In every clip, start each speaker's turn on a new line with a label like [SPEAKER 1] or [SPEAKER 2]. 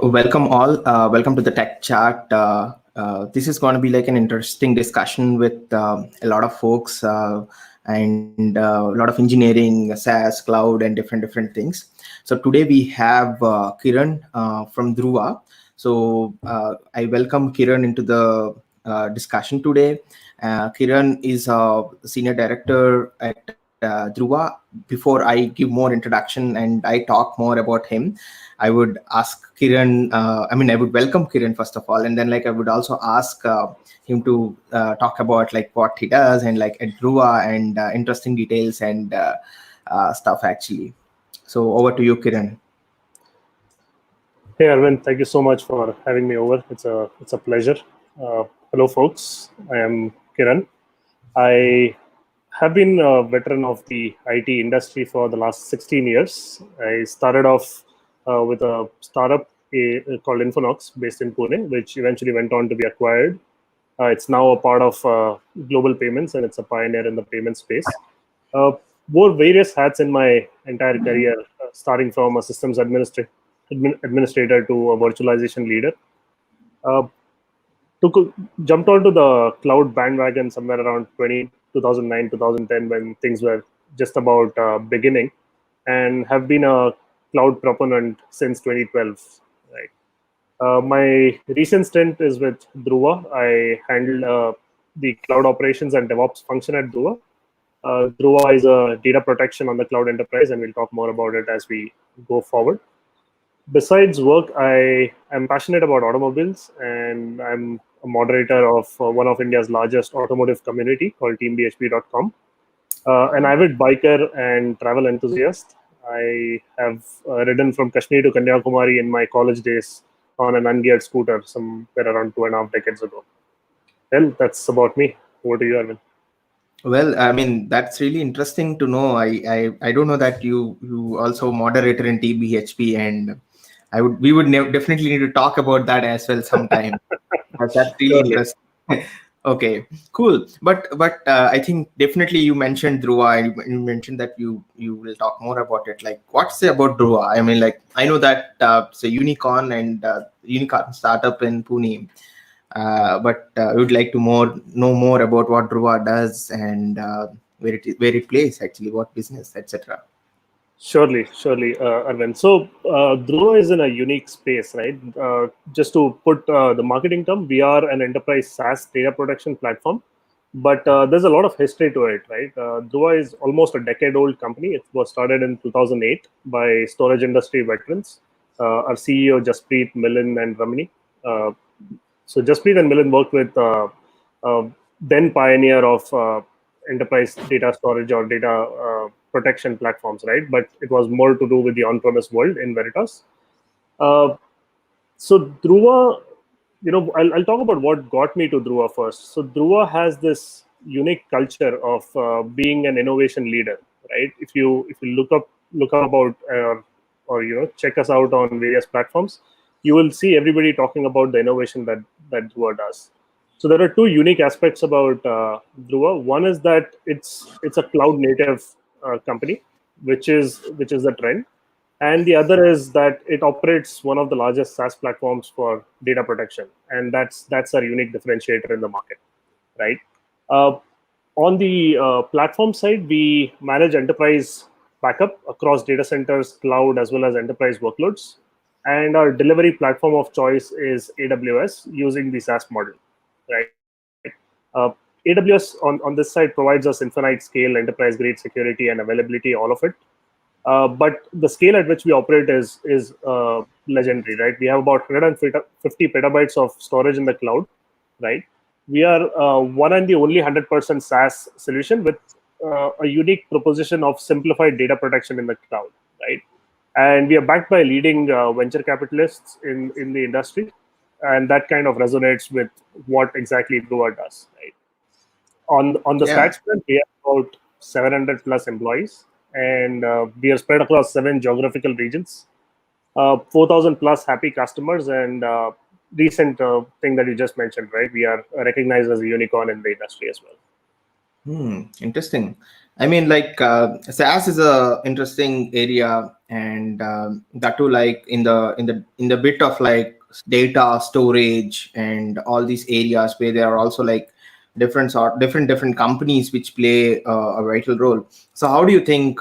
[SPEAKER 1] Welcome all. Welcome to the Tech Chat. This is going to be like an interesting discussion with a lot of folks and a lot of engineering, SaaS, cloud, and different things. So today we have Kiran from Druva. So I welcome Kiran into the discussion today. Kiran is a Senior Director at Druva. Before I give more introduction and I talk more about him, I would ask Kiran, I would welcome Kiran first of all, and then I would also ask him to talk about what he does and at Druva and interesting details and stuff actually. So over to you, Kiran.
[SPEAKER 2] Hey Arvind, thank you so much for having me over. It's a pleasure. Hello folks, I am Kiran. I have been a veteran of the IT industry for the last 16 years. I started off with a startup called Infonox based in Pune, which eventually went on to be acquired. It's now a part of Global Payments, and it's a pioneer in the payment space. Wore various hats in my entire career, starting from a systems administrator to a virtualization leader. Jumped onto the cloud bandwagon somewhere around 2009, 2010 when things were just about beginning, and have been a cloud proponent since 2012. Right. My recent stint is with Druva. I handle the cloud operations and DevOps function at Druva. Druva is a data protection on the cloud enterprise, and we'll talk more about it as we go forward. Besides work, I am passionate about automobiles, and I'm a moderator of one of India's largest automotive community called teambhp.com. An avid biker and travel enthusiast. I have ridden from Kashmir to Kanyakumari in my college days on an ungeared scooter somewhere around 2.5 decades ago. Well, that's about me. Over to you, Arvind.
[SPEAKER 1] Well, that's really interesting to know. I don't know that you also moderator in TBHP, and we would definitely need to talk about that as well sometime. That's really interesting. Okay, cool. But I think definitely you mentioned Druva, and you mentioned that you will talk more about it. What's it about Druva? I know that it's a unicorn and unicorn startup in Pune. But I would like to know more about what Druva does and where it plays actually, what business, etc.
[SPEAKER 2] Surely, Arvind. So, Druva is in a unique space, right? Just to put the marketing term, we are an enterprise SaaS data protection platform, but there's a lot of history to it, right? Druva is almost a decade-old company. It was started in 2008 by storage industry veterans. Our CEO, Jasprit, Milind, and Ramani. So, Jasprit and Milind worked with then pioneer of enterprise data storage or data protection platforms, right? But it was more to do with the on-premise world in Veritas. So Druva, I'll talk about what got me to Druva first. So Druva has this unique culture of being an innovation leader, right? If you look about or check us out on various platforms, you will see everybody talking about the innovation that Druva does. So there are two unique aspects about Druva. One is that it's a cloud native company, which is the trend, and the other is that it operates one of the largest SaaS platforms for data protection, and that's our unique differentiator in the market, right? On the platform side, we manage enterprise backup across data centers, cloud, as well as enterprise workloads, and our delivery platform of choice is AWS using the SaaS model, right? AWS on this side provides us infinite scale, enterprise grade security and availability, all of it. But the scale at which we operate is legendary, right? We have about 150 petabytes of storage in the cloud, right? We are one and the only 100% SaaS solution with a unique proposition of simplified data protection in the cloud, right? And we are backed by leading venture capitalists in the industry, and that kind of resonates with what exactly Druva does, right? On the stats front, we have about 700 plus employees, and we are spread across 7 geographical regions, 4,000 plus happy customers, and recent thing that you just mentioned, right? We are recognized as a unicorn in the industry as well.
[SPEAKER 1] Interesting. I mean, like SaaS is a interesting area, and that too, like in the bit of like data storage and all these areas where there are also like different companies which play a vital role. So, how do you think,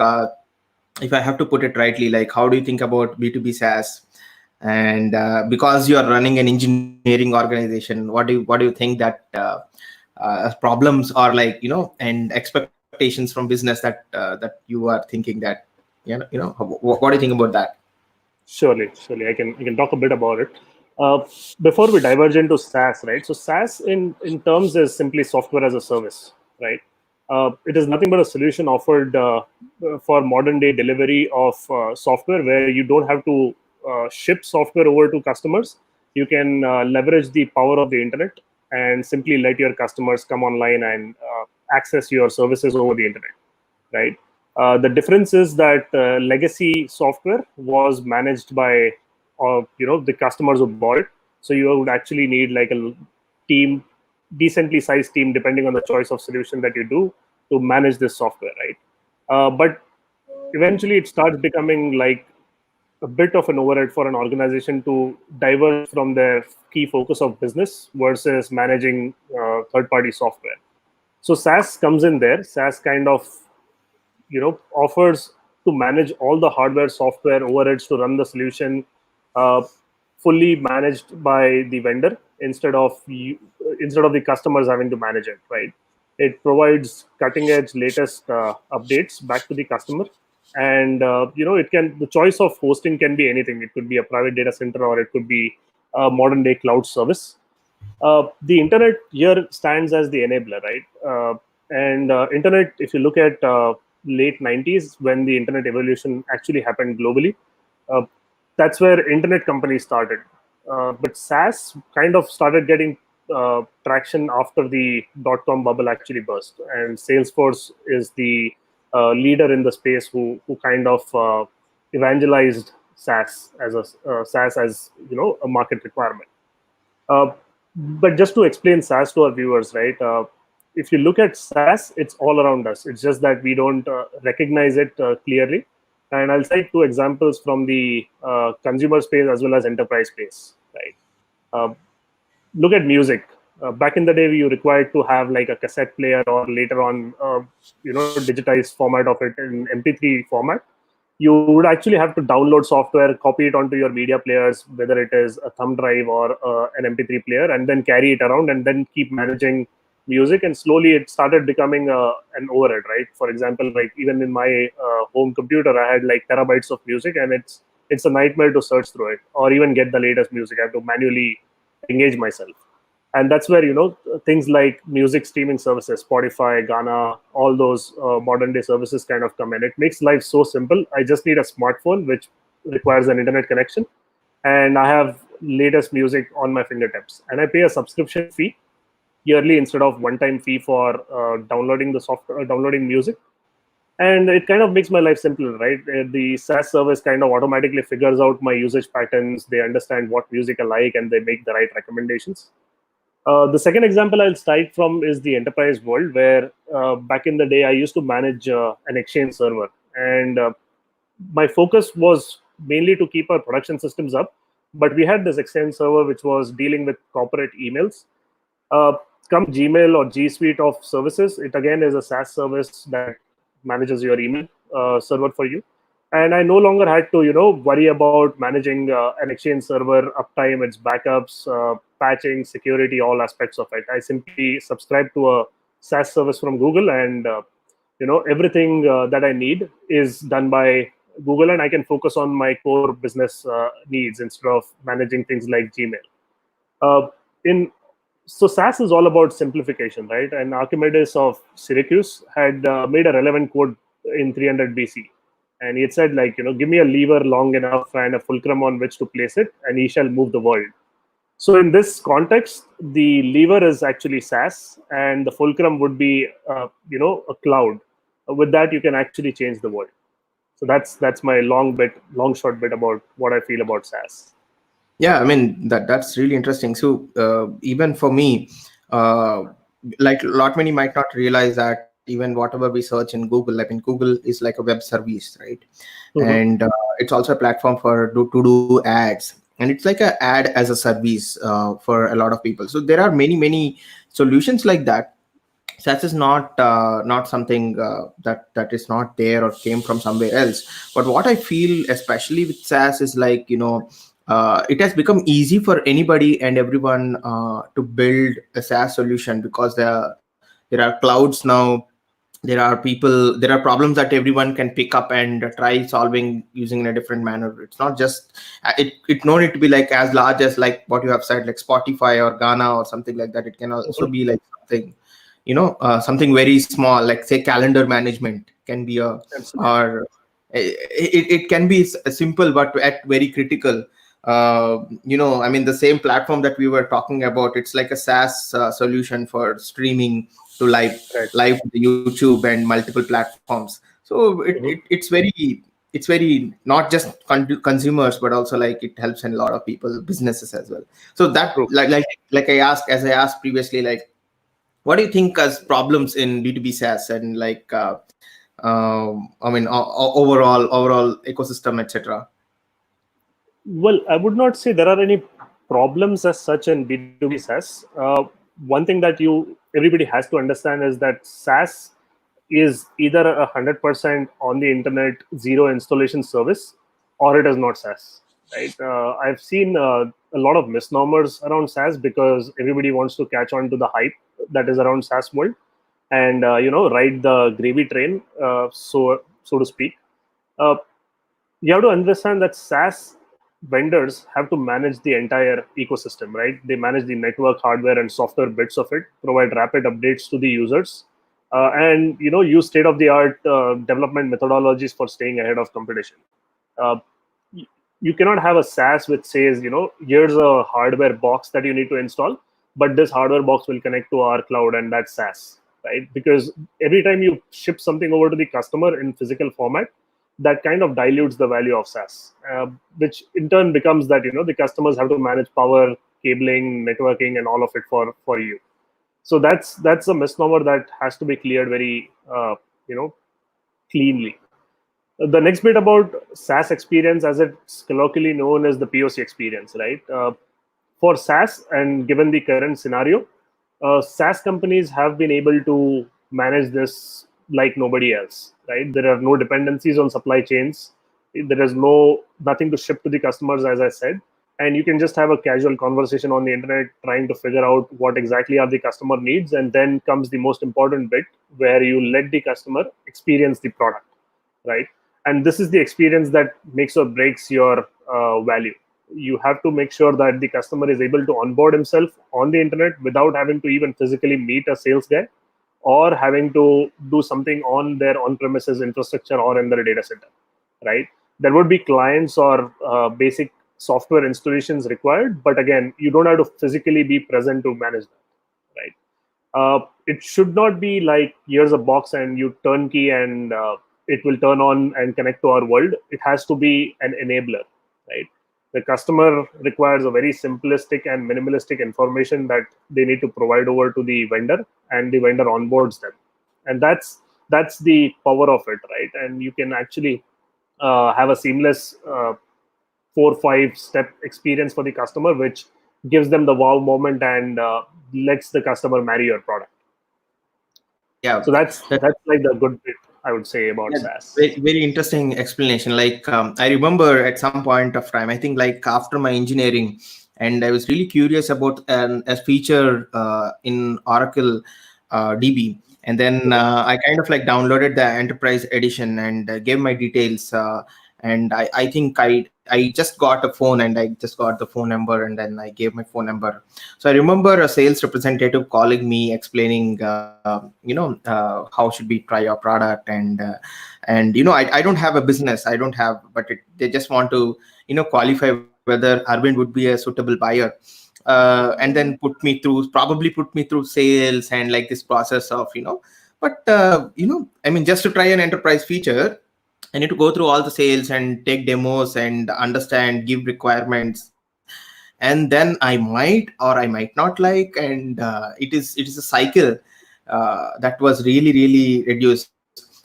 [SPEAKER 1] if I have to put it rightly, like how do you think about B2B SaaS? And because you are running an engineering organization, what do you think that problems are, like, and expectations from business that you are thinking that, what do you think about that?
[SPEAKER 2] Surely, I can talk a bit about it. Uh, Before we diverge into SaaS, right? So SaaS in terms is simply software as a service, right? It is nothing but a solution offered for modern day delivery of software, where you don't have to ship software over to customers. You can leverage the power of the internet and simply let your customers come online and access your services over the internet, right? The difference is that legacy software was managed by, the customers who bought it. So you would actually need like a team, decently sized team, depending on the choice of solution that you do to manage this software, right? But eventually, it starts becoming like a bit of an overhead for an organization to diverge from their key focus of business versus managing third-party software. So SaaS comes in there. SaaS kind of offers to manage all the hardware software overheads to run the solution, uh, fully managed by the vendor instead of the customers having to manage it, right? It provides cutting edge latest updates back to the customer. And it can, the choice of hosting can be anything. It could be a private data center, or it could be a modern day cloud service. The internet here stands as the enabler, right? And internet, if you look at late 90s, when the internet evolution actually happened globally, uh, that's where internet companies started. But SaaS kind of started getting traction after the dot-com bubble actually burst, and Salesforce is the leader in the space who kind of evangelized SaaS as a market requirement. uh, but just to explain SaaS to our viewers, right? If you look at SaaS, it's all around us. It's just that we don't recognize it clearly. And I'll cite two examples from the consumer space as well as enterprise space, right? Uh, Look at music. Back in the day, we required to have like a cassette player, or later on, digitized format of it in MP3 format. You would actually have to download software, copy it onto your media players, whether it is a thumb drive or an MP3 player, and then carry it around and then keep managing music. And slowly, it started becoming an overhead, right? For example, like even in my home computer, I had like terabytes of music, and it's a nightmare to search through it or even get the latest music. I have to manually engage myself. And that's where things like music streaming services, Spotify, Ghana, all those modern day services kind of come in. It makes life so simple. I just need a smartphone which requires an internet connection, and I have latest music on my fingertips, and I pay a subscription fee yearly instead of one time fee for downloading the software, downloading music. And it kind of makes my life simpler, right? The SaaS service kind of automatically figures out my usage patterns. They understand what music I like, and they make the right recommendations. The second example I'll cite from is the enterprise world, where back in the day I used to manage an Exchange server, and my focus was mainly to keep our production systems up. But we had this Exchange server which was dealing with corporate emails. Uh, Come Gmail or G Suite of services, it again is a SaaS service that manages your email server for you. And I no longer had to, worry about managing an Exchange server uptime, its backups, patching, security, all aspects of it. I simply subscribe to a SaaS service from Google, and everything that I need is done by Google, and I can focus on my core business needs instead of managing things like Gmail. In So SaaS is all about simplification, right? And Archimedes of Syracuse had made a relevant quote in 300 BC, and he had said, like, give me a lever long enough and a fulcrum on which to place it, and he shall move the world. So in this context, the lever is actually SaaS, and the fulcrum would be, a cloud. With that, you can actually change the world. So that's my long short bit about what I feel about SaaS.
[SPEAKER 1] Yeah, I mean, that's really interesting. So even for me, like a lot many might not realize that even whatever we search in Google. I mean, Google is like a web service, right?
[SPEAKER 2] Mhm.
[SPEAKER 1] And it's also a platform to do ads, and it's like a ad as a service for a lot of people. So there are many solutions like that. SaaS is not something that is not there or came from somewhere else. But what I feel, especially with SaaS, is like, it has become easy for anybody and everyone to build a SaaS solution, because there are clouds now. There are problems that everyone can pick up and try solving using in a different manner. It's not just it no need to be like as large as like what you have said, like Spotify or Ghana or something like that. It can also
[SPEAKER 2] Mhm.
[SPEAKER 1] be like something, something very small, like say calendar management can be a,
[SPEAKER 2] Absolutely.
[SPEAKER 1] or it can be simple but at very critical. I mean, the same platform that we were talking about, it's like a SaaS solution for streaming to
[SPEAKER 2] Right.
[SPEAKER 1] live to YouTube and multiple platforms. So
[SPEAKER 2] Mhm.
[SPEAKER 1] it's very not just consumers, but also like it helps in a lot of people, businesses as well. So that
[SPEAKER 2] True.
[SPEAKER 1] like I asked previously, like what do you think as problems in B2B SaaS, and like I mean, overall ecosystem, etc.
[SPEAKER 2] Well, I would not say there are any problems as such in B2B SaaS. One thing that everybody has to understand is that SaaS is either 100% on the internet, zero installation service, or it is not SaaS. Right? I've seen a lot of misnomers around SaaS because everybody wants to catch on to the hype that is around SaaS world, and ride the gravy train, so to speak. Uh, you have to understand that SaaS vendors have to manage the entire ecosystem, right? They manage the network, hardware, and software bits of it, provide rapid updates to the users, and use state-of-the-art development methodologies for staying ahead of competition. Uh, you cannot have a SaaS which says, here's a hardware box that you need to install, but this hardware box will connect to our cloud, and that's SaaS, right? Because every time you ship something over to the customer in physical format, that kind of dilutes the value of SaaS, which in turn becomes that the customers have to manage power, cabling, networking, and all of it for you. So that's a misnomer that has to be cleared very you know cleanly. The next bit about SaaS experience, as it's colloquially known as the POC experience, right? For SaaS, and given the current scenario, SaaS companies have been able to manage this like nobody else, right? There are no dependencies on supply chains. There is nothing to ship to the customers, as I said, and you can just have a casual conversation on the internet, trying to figure out what exactly are the customer needs, and then comes the most important bit where you let the customer experience the product, right? And this is the experience that makes or breaks your value. You have to make sure that the customer is able to onboard himself on the internet without having to even physically meet a sales guy, or having to do something on their on-premises infrastructure or in their data center, right? There would be clients or basic software installations required, but again, you don't have to physically be present to manage that, right? It should not be like here's a box and you turnkey and it will turn on and connect to our world. It has to be an enabler, right? The customer requires a very simplistic and minimalistic information that they need to provide over to the vendor, and the vendor onboards them, and that's the power of it, right? And you can actually have a seamless 4 5 step experience for the customer, which gives them the wow moment and lets the customer marry your product.
[SPEAKER 1] Yeah,
[SPEAKER 2] So that's
[SPEAKER 1] that,
[SPEAKER 2] that's like the good bit I would say about
[SPEAKER 1] yeah,
[SPEAKER 2] SaaS.
[SPEAKER 1] very interesting explanation. Like I remember at some point of time, I think like after my engineering, and I was really curious about a feature in Oracle DB. And then
[SPEAKER 2] Mhm.
[SPEAKER 1] I kind of like downloaded the enterprise edition and gave my details. And I think I just got a phone, and I just got the phone number, and then I gave my phone number. So I remember a sales representative calling me, explaining, how should we try your product, and I don't have a business, I don't have, but they just want to qualify whether Arvind would be a suitable buyer. And then probably put me through sales and like this process of but I mean, just to try an enterprise feature, I need to go through all the sales and take demos and understand, give requirements, and then I might or I might not like, and it is a cycle. that was really reduced.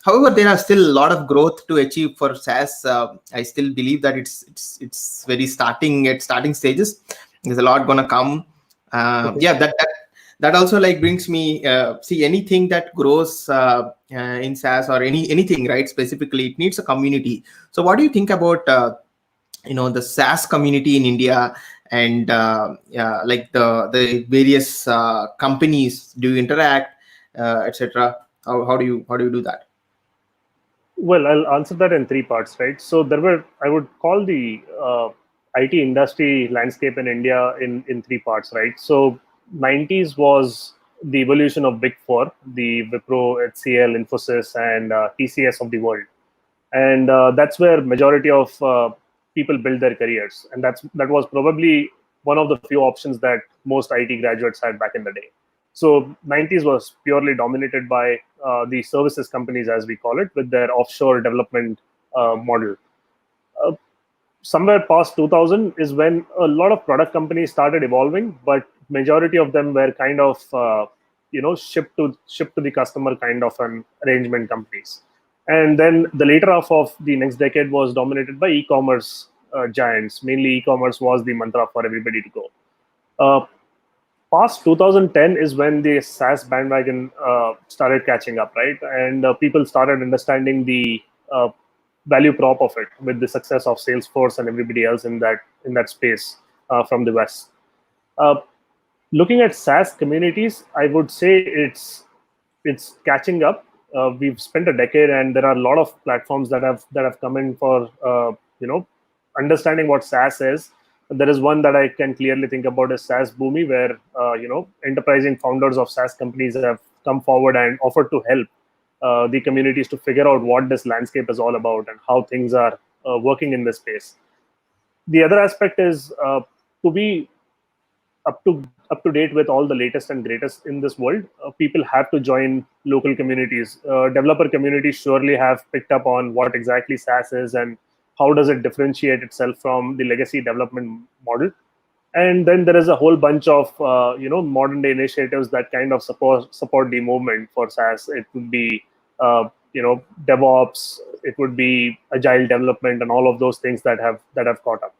[SPEAKER 1] However, there are still a lot of growth to achieve for SaaS. I still believe that it's very starting stages. There's a lot gonna come. Yeah, that also like brings me see anything that grows in SaaS or anything, right? Specifically, it needs a community. So, what do you think about the SaaS community in India, and yeah, like the various companies? Do you interact, etc.? How do you do that?
[SPEAKER 2] Well, I'll answer that in three parts, right? So I would call the IT industry landscape in India in three parts, right? So 90s was the evolution of Big Four, the Wipro, HCL, Infosys, and TCS of the world, and that's where majority of people build their careers, and that was probably one of the few options that most IT graduates had back in the day. So 90s was purely dominated by the services companies, as we call it, with their offshore development model. Uh, Somewhere past 2000 is when a lot of product companies started evolving, but majority of them were kind of ship to the customer kind of an arrangement companies. And then the later half of the next decade was dominated by e-commerce giants. Mainly e-commerce was the mantra for everybody to go. uh, Past 2010 is when the SaaS bandwagon started catching up, right? And people started understanding the value prop of it with the success of Salesforce and everybody else in that space from the West. Uh, Looking at SaaS communities, I would say it's catching up. We've spent a decade, and there are a lot of platforms that have come in for understanding what SaaS is. There is one that I can clearly think about is SaaS Boomi, where enterprising founders of SaaS companies have come forward and offered to help the communities to figure out what this landscape is all about and how things are working in this space. The other aspect is to be up to date with all the latest and greatest in this world. People have to join local communities. Developer communities surely have picked up on what exactly SaaS is and how does it differentiate itself from the legacy development model. And then there is a whole bunch of modern day initiatives that kind of support the movement for SaaS. It would be DevOps, it would be agile development, and all of those things that have caught up.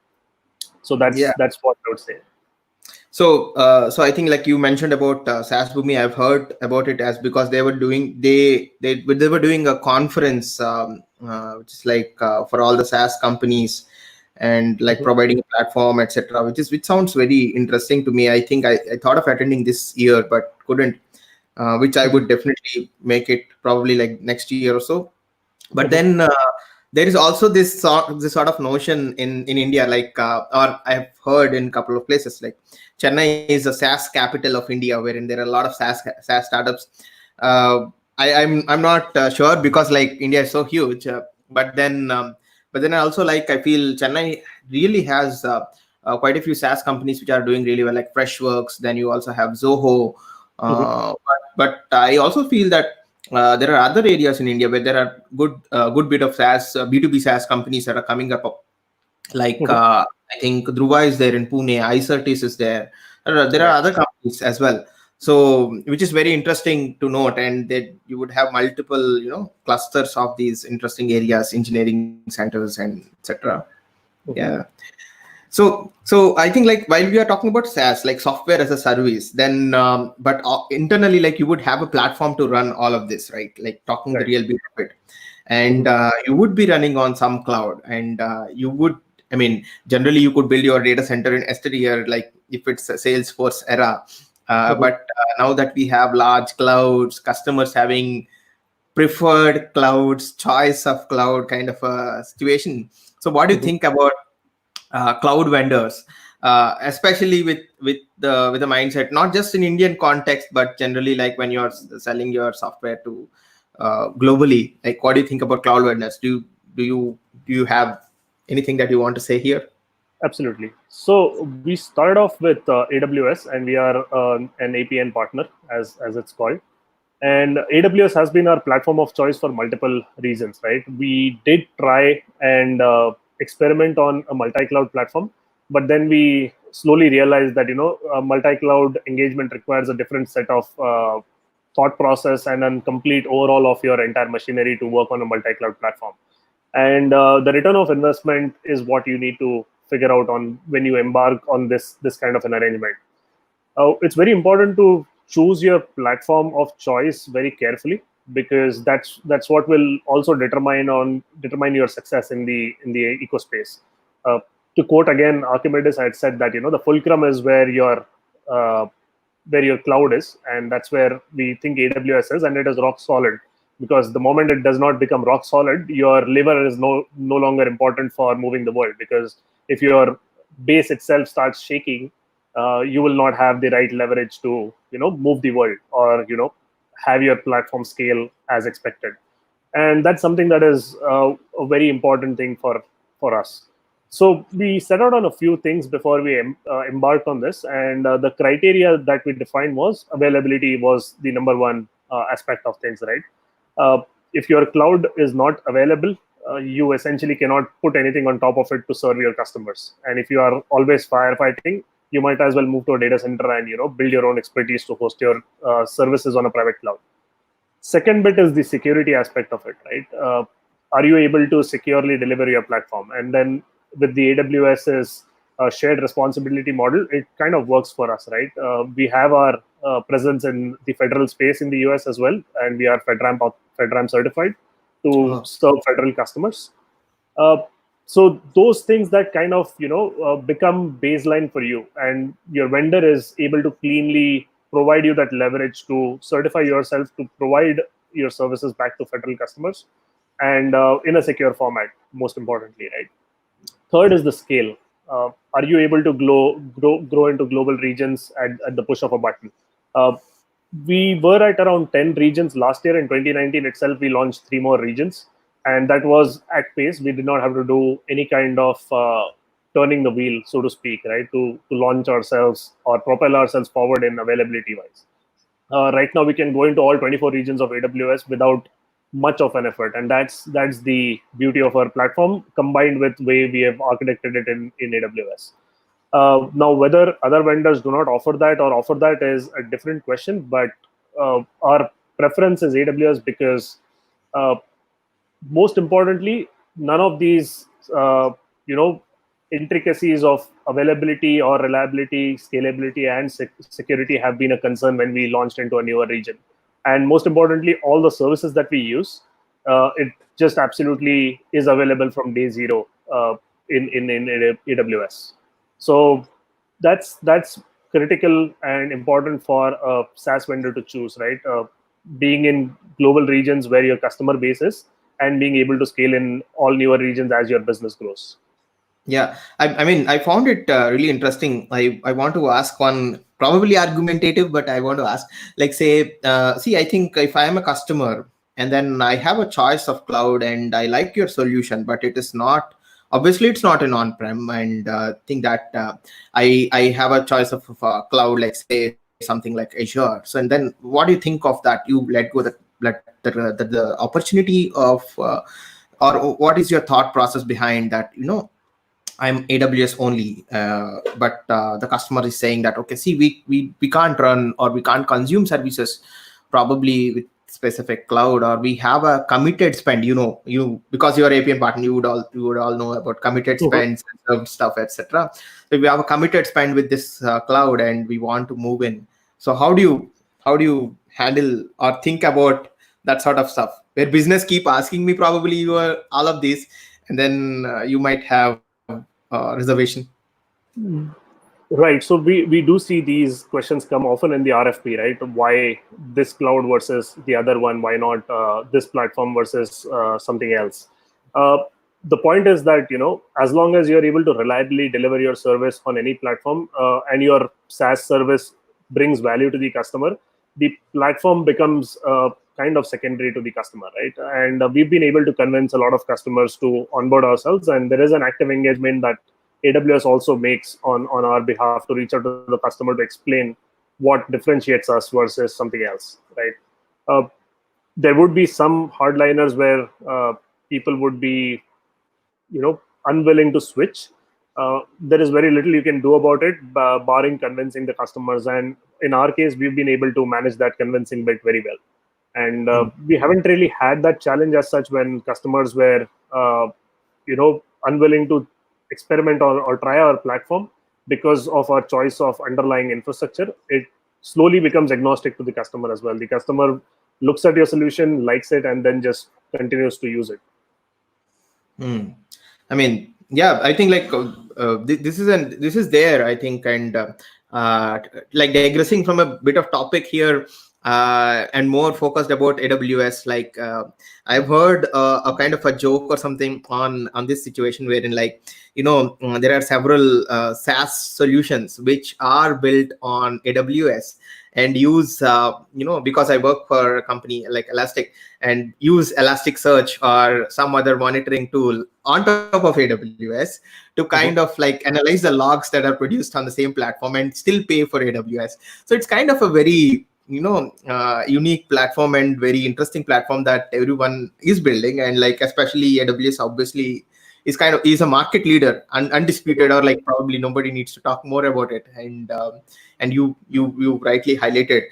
[SPEAKER 2] So
[SPEAKER 1] Yeah.
[SPEAKER 2] that's what I would say.
[SPEAKER 1] So I think like you mentioned about SaaS Boomi, I've heard about it as because they were doing a conference, which is like for all the SaaS companies, and like providing a platform, etc. Which sounds very interesting to me. I think I thought of attending this year but couldn't, which I would definitely make it probably like next year or so. But then there is also this sort of notion in India, like or I've heard in a couple of places, like Chennai is a SaaS capital of India, wherein there are a lot of SaaS startups. I'm not sure because like India is so huge, but then I also like I feel Chennai really has quite a few SaaS companies which are doing really well, like Freshworks. Then you also have Zoho, but I also feel that there are other areas in India where there are good bit of SaaS B2B SaaS companies that are coming up. Like I think Druva is there in Pune, iCertis is there. There are other companies as well. So which is very interesting to note, and that you would have multiple clusters of these interesting areas, engineering centers and etc. Yeah. So I think like while we are talking about SaaS, like software as a service, then but internally like you would have a platform to run all of this, right? Like talking the real bit of it, and you would be running on some cloud, and you would. I mean, generally you could build your data center in yesteryear, like if it's a Salesforce era. But now that we have large clouds, customers having preferred clouds, choice of cloud kind of a situation. So what do you think about cloud vendors, especially with the mindset, not just in Indian context, but generally like when you're selling your software to globally? Like, what do you think about cloud vendors? Do you have anything that you want to say here?
[SPEAKER 2] Absolutely. So we started off with AWS, and we are an APN partner, as it's called. And AWS has been our platform of choice for multiple reasons, right? We did try and experiment on a multi-cloud platform, but then we slowly realized that a multi-cloud engagement requires a different set of thought process and a complete overall of your entire machinery to work on a multi-cloud platform. And the return of investment is what you need to figure out on when you embark on this kind of an arrangement. It's very important to choose your platform of choice very carefully, because that's what will also determine your success in the ecospace. Uh, to quote again Archimedes, I had said that the fulcrum is uh, where your cloud is, and that's where we think AWS is, and it is rock solid. Because the moment it does not become rock solid, your liver is no longer important for moving the world. Because if your base itself starts shaking, you will not have the right leverage to move the world, or have your platform scale as expected. And that's something that is a very important thing for us. So we set out on a few things before we embarked on this, and the criteria that we defined was availability was the number one aspect of things, right? If your cloud is not available, you essentially cannot put anything on top of it to serve your customers. And if you are always firefighting, you might as well move to a data center and build your own expertise to host your services on a private cloud. Second bit is the security aspect of it, right? Are you able to securely deliver your platform? And then with the AWS's shared responsibility model, it kind of works for us, right? We have our presence in the federal space in the US as well, and we are FedRAMP certified to
[SPEAKER 1] Oh,
[SPEAKER 2] serve federal customers. Uh, so those things that kind of become baseline for you, and your vendor is able to cleanly provide you that leverage to certify yourself to provide your services back to federal customers, and in a secure format, most importantly, right? Third is the scale. Are you able to grow into global regions at the push of a button? Uh, we were at around 10 regions last year. In 2019 itself, we launched 3 more regions, and that was at pace. We did not have to do any kind of turning the wheel, so to speak, right, to launch ourselves or propel ourselves forward in availability wise. Right now, we can go into all 24 regions of AWS without much of an effort, and that's the beauty of our platform, combined with way we have architected it in AWS. Now, whether other vendors do not offer that or offer that is a different question, but our preference is AWS because, uh, most importantly, none of these you know intricacies of availability or reliability, scalability, and security have been a concern when we launched into a newer region. And most importantly, all the services that we use, it just absolutely is available from day zero in AWS. So that's critical and important for a SaaS vendor to choose, right? Being in global regions where your customer base is, and being able to scale in all newer regions as your business grows.
[SPEAKER 1] yeah. I mean, I found it really interesting. I want to ask one probably argumentative, but I want to ask, like, say, see, I think if I am a customer and then I have a choice of cloud and I like your solution, but it is not, obviously, it's not an on-prem, and think that I have a choice of cloud, like, say, something like Azure. So, and then what do you think of that? You let go the opportunity of, or what is your thought process behind that? I'm AWS only, but the customer is saying that, okay, see, we can't run or we can't consume services probably with specific cloud, or we have a committed spend. You because you're APM partner, you would all know about committed
[SPEAKER 2] Mhm.
[SPEAKER 1] spends, and stuff, etc. So we have a committed spend with this cloud, and we want to move in. So how do you handle or think about that sort of stuff, where business keep asking me probably you are all of this, and then you might have reservation.
[SPEAKER 2] Right. So we do see these questions come often in the RFP, right? Why this cloud versus the other one? Why not this platform versus something else? Uh, the point is that, as long as you're able to reliably deliver your service on any platform, and your SaaS service brings value to the customer, the platform becomes kind of secondary to the customer, right? And we've been able to convince a lot of customers to onboard ourselves, and there is an active engagement that AWS also makes on our behalf to reach out to the customer to explain what differentiates us versus something else, right? Uh, there would be some hardliners where people would be, unwilling to switch. there is very little you can do about it, barring convincing the customers. And in our case, we've been able to manage that convincing bit very well. And we haven't really had that challenge as such when customers were, unwilling to experiment or try our platform because of our choice of underlying infrastructure. It slowly becomes agnostic to the customer as well. The customer looks at your solution, likes it, and then just continues to use it.
[SPEAKER 1] I mean, yeah, I think like this is there, I think, and like digressing from a bit of topic here, and more focused about AWS. Like I've heard a kind of a joke or something on this situation wherein, like, there are several SaaS solutions which are built on AWS and use because I work for a company like Elastic, and use Elasticsearch or some other monitoring tool on top of AWS to kind of like analyze the logs that are produced on the same platform and still pay for AWS. So it's kind of a very unique platform and very interesting platform that everyone is building, and like especially AWS obviously is a market leader, undisputed, or like probably nobody needs to talk more about it. And you rightly highlighted.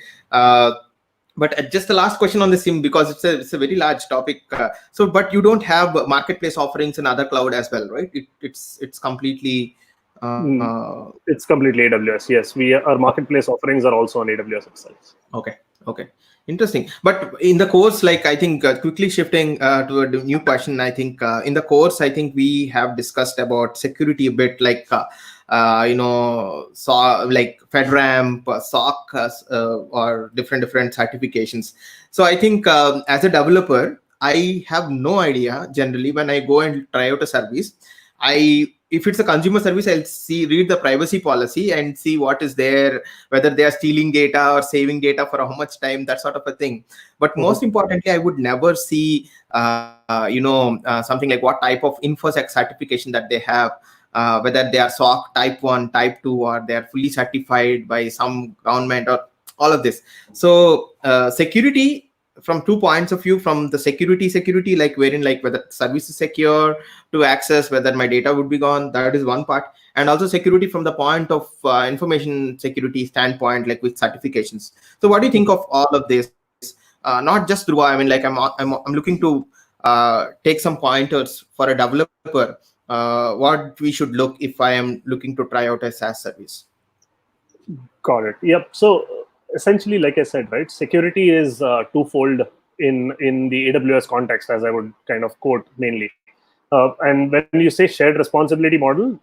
[SPEAKER 1] But just the last question on this sim, because it's a very large topic. But you don't have marketplace offerings in other cloud as well, right? It's completely.
[SPEAKER 2] It's completely AWS. Yes, our marketplace offerings are also on AWS itself.
[SPEAKER 1] Okay. Interesting. But in the course, like I think quickly shifting to a new question, I think in the course, I think we have discussed about security a bit, like like FedRAMP, SOC, or different certifications. So I think as a developer, I have no idea generally when I go and try out a service. If it's a consumer service, I'll read the privacy policy and see what is there, whether they are stealing data or saving data for how much time, that sort of a thing. But most importantly, I would never see, something like what type of InfoSec certification that they have, whether they are SOC type 1, type 2, or they are fully certified by some government, or all of this. So security, from 2 points of view, from the security, like wherein like whether service is secure to access, whether my data would be gone, that is one part. And also security from the point of information security standpoint, like with certifications. So what do you think of all of this? Not just Druva. I mean, like I'm looking to take some pointers for a developer. What we should look if I am looking to try out a SaaS service.
[SPEAKER 2] Got it. Yep. So essentially, like I said, right, security is twofold in the AWS context, as I would kind of quote mainly. And when you say shared responsibility model,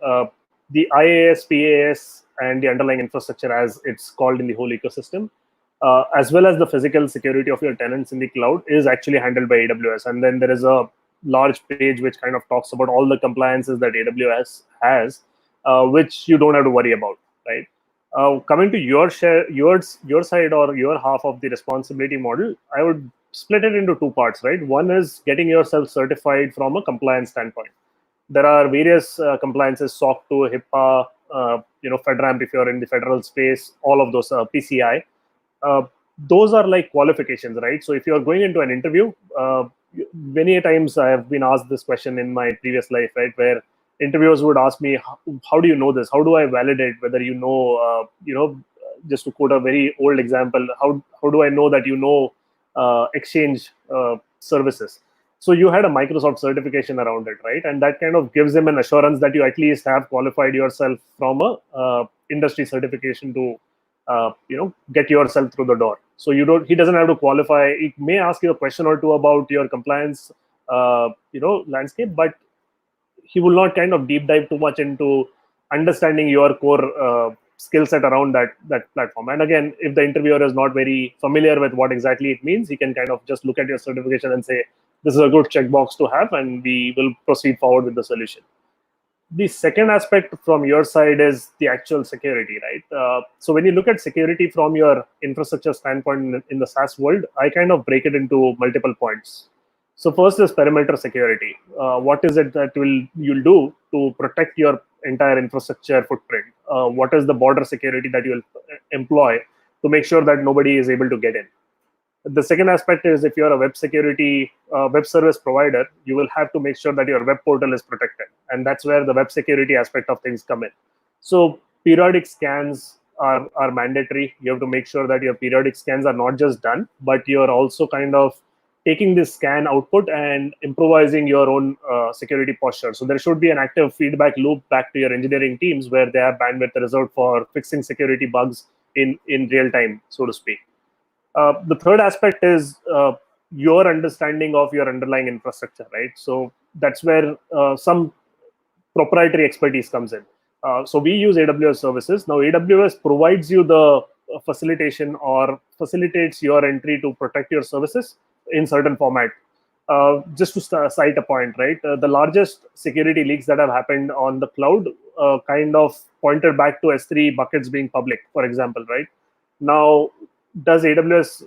[SPEAKER 2] the IaaS, PaaS, and the underlying infrastructure, as it's called in the whole ecosystem, as well as the physical security of your tenants in the cloud, is actually handled by AWS. And then there is a large page which kind of talks about all the compliances that AWS has, which you don't have to worry about, right? Coming to your side or your half of the responsibility model, I would split it into 2 parts, right? One is getting yourself certified from a compliance standpoint. There are various compliances, SOC 2, HIPAA, FedRAMP if you're in the federal space, all of those, PCI. Those are like qualifications, right? So if you're going into an interview, many times I have been asked this question in my previous life, right, where interviewers would ask me, how do you know this? How do I validate whether you know, just to quote a very old example, how do I know that you know Exchange services? So you had a Microsoft certification around it, right? And that kind of gives him an assurance that you at least have qualified yourself from a industry certification to, get yourself through the door. So he doesn't have to qualify. He may ask you a question or two about your compliance, landscape, but he will not kind of deep dive too much into understanding your core skill set around that platform. And again, if the interviewer is not very familiar with what exactly it means, he can kind of just look at your certification and say, this is a good checkbox to have, and we will proceed forward with the solution. The second aspect from your side is the actual security, right? So when you look at security from your infrastructure standpoint in the SaaS world, I kind of break it into multiple points. So first is perimeter security. What is it that you'll do to protect your entire infrastructure footprint? What is the border security that you'll employ to make sure that nobody is able to get in? The second aspect is if you're a web security web service provider, you will have to make sure that your web portal is protected, and that's where the web security aspect of things come in. So periodic scans are mandatory. You have to make sure that your periodic scans are not just done, but you're also kind of taking this scan output and improvising your own security posture. So there should be an active feedback loop back to your engineering teams where they have bandwidth reserved for fixing security bugs in real time, so to speak. The third aspect is your understanding of your underlying infrastructure, right? So that's where some proprietary expertise comes in. So we use AWS services. Now, AWS provides you the facilitation or facilitates your entry to protect your services in certain format. Just to cite a point, right? The largest security leaks that have happened on the cloud kind of pointed back to S3 buckets being public, for example, right? Now, does AWS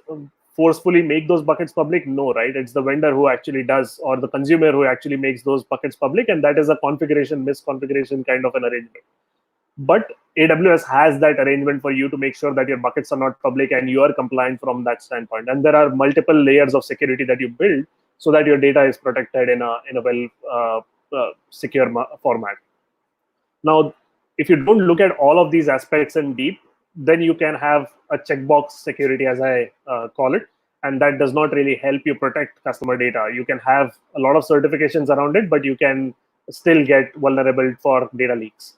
[SPEAKER 2] forcefully make those buckets public? No, right? It's the vendor who actually does, or the consumer who actually makes those buckets public, and that is a misconfiguration kind of an arrangement. But AWS has that arrangement for you to make sure that your buckets are not public and you are compliant from that standpoint. And there are multiple layers of security that you build so that your data is protected in a well secure format. Now, if you don't look at all of these aspects in deep, then you can have a checkbox security, as I call it, and that does not really help you protect customer data. You can have a lot of certifications around it, but you can still get vulnerable for data leaks.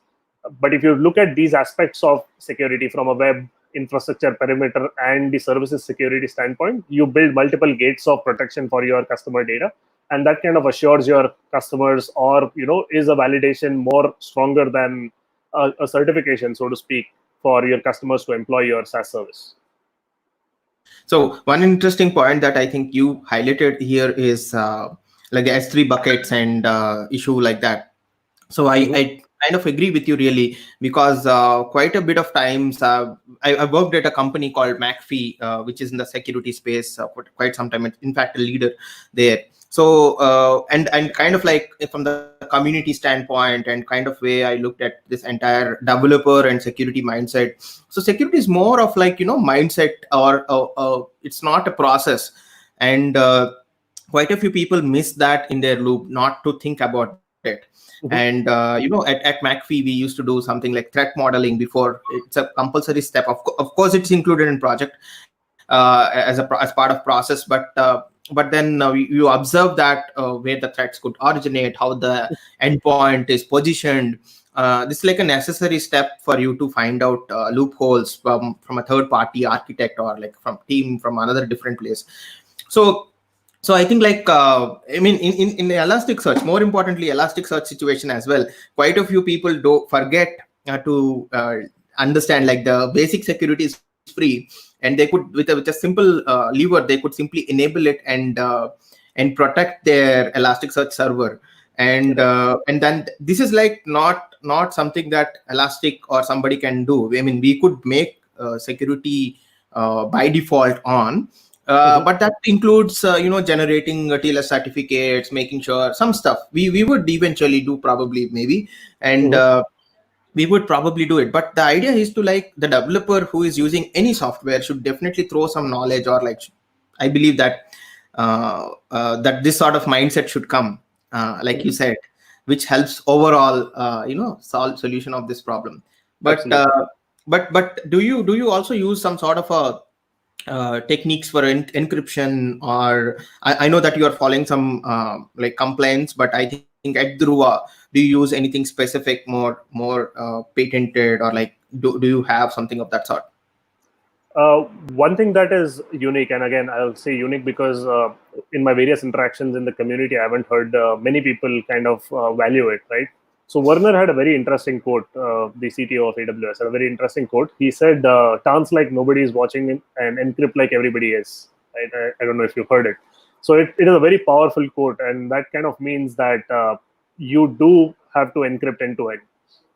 [SPEAKER 2] But if you look at these aspects of security from a web infrastructure perimeter and the services security standpoint, you build multiple gates of protection for your customer data, and that kind of assures your customers, or is a validation more stronger than a certification, so to speak, for your customers to employ your SaaS service.
[SPEAKER 1] So one interesting point that I think you highlighted here is like the S3 buckets and issue like that. So I kind of agree with you really, because quite a bit of times I worked at a company called McAfee, which is in the security space for quite some time. In fact, a leader there. So and kind of like from the community standpoint and kind of way I looked at this entire developer and security mindset. So security is more of like mindset, or it's not a process, and quite a few people miss that in their loop, not to think about it. And at McAfee we used to do something like threat modeling before. It's a compulsory step. Of course it's included in project as part of process, but then you observe that where the threats could originate, how the endpoint is positioned. This is like a necessary step for you to find out loopholes from a third party architect, or like from team from another different place. So I think like I mean in the Elasticsearch, more importantly Elasticsearch situation as well, quite a few people do forget to understand like the basic security is free, and they could with a simple lever they could simply enable it and protect their Elasticsearch server. And then this is like not something that Elastic or somebody can do. I mean, we could make security by default on. But that includes, generating TLS certificates, making sure some stuff we would eventually do, probably, maybe, and we would probably do it. But the idea is to like the developer who is using any software should definitely throw some knowledge, or like I believe that that this sort of mindset should come, like you said, which helps overall, solution of this problem. But but do you also use some sort of a techniques for encryption, or I know that you are following some like complaints, but I think at Druva, do you use anything specific, more patented, or like do you have something of that sort?
[SPEAKER 2] One thing that is unique, and again I'll say unique because in my various interactions in the community I haven't heard many people kind of value it, right? So Werner had a very interesting quote, the CTO of AWS had a very interesting quote. He said, dance like nobody is watching and encrypt like everybody is. Right? I don't know if you've heard it. So it is a very powerful quote, and that kind of means that you do have to encrypt end to end.